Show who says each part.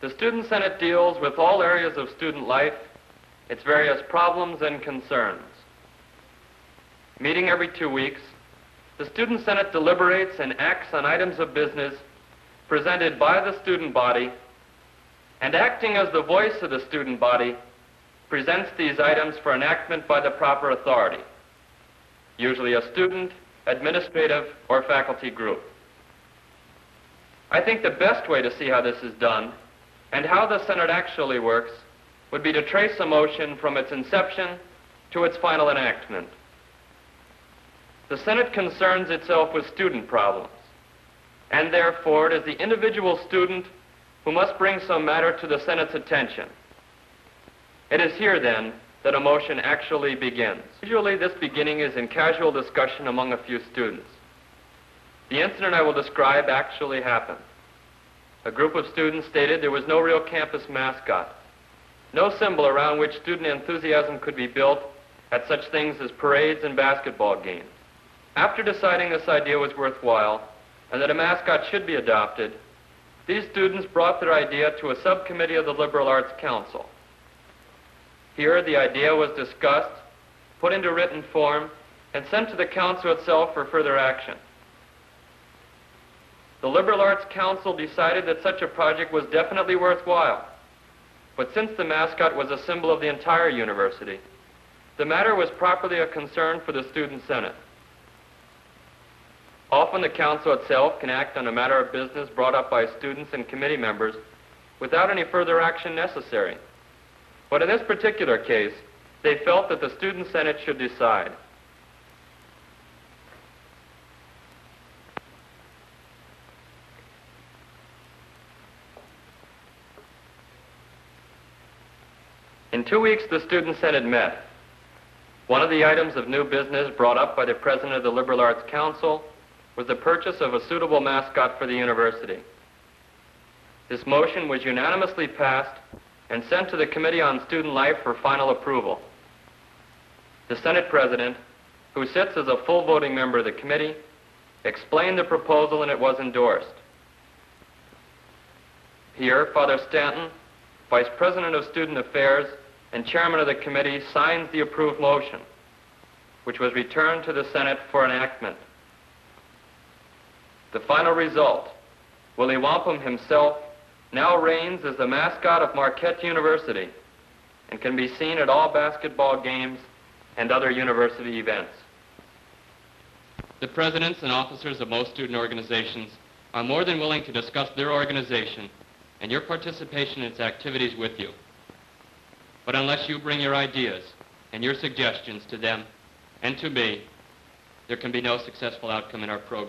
Speaker 1: The Student Senate deals with all areas of student life, its various problems and concerns. Meeting every 2 weeks, the Student Senate deliberates and acts on items of business presented by the student body, and acting as the voice of the student body, presents these items for enactment by the proper authority, usually a student, administrative, or faculty group. I think the best way to see how this is done and how the Senate actually works would be to trace a motion from its inception to its final enactment. The Senate concerns itself with student problems, and therefore it is the individual student who must bring some matter to the Senate's attention. It is here, then, that a motion actually begins. Usually this beginning is in casual discussion among a few students. The incident I will describe actually happened. A group of students stated there was no real campus mascot, no symbol around which student enthusiasm could be built at such things as parades and basketball games. After deciding this idea was worthwhile and that a mascot should be adopted, these students brought their idea to a subcommittee of the Liberal Arts Council. Here, the idea was discussed, put into written form, and sent to the council itself for further action. The Liberal Arts Council decided that such a project was definitely worthwhile, but since the mascot was a symbol of the entire university, the matter was properly a concern for the Student Senate. Often the council itself can act on a matter of business brought up by students and committee members without any further action necessary. But in this particular case, they felt that the Student Senate should decide. In 2 weeks, the Student Senate met. One of the items of new business brought up by the president of the Liberal Arts Council was the purchase of a suitable mascot for the university. This motion was unanimously passed and sent to the Committee on Student Life for final approval. The Senate President, who sits as a full voting member of the committee, explained the proposal and it was endorsed. Here, Father Stanton, Vice President of Student Affairs and Chairman of the committee, signs the approved motion, which was returned to the Senate for enactment. The final result, Willie Wampum himself now reigns as the mascot of Marquette University and can be seen at all basketball games and other university events. The presidents and officers of most student organizations are more than willing to discuss their organization and your participation in its activities with you. But unless you bring your ideas and your suggestions to them and to me, there can be no successful outcome in our program.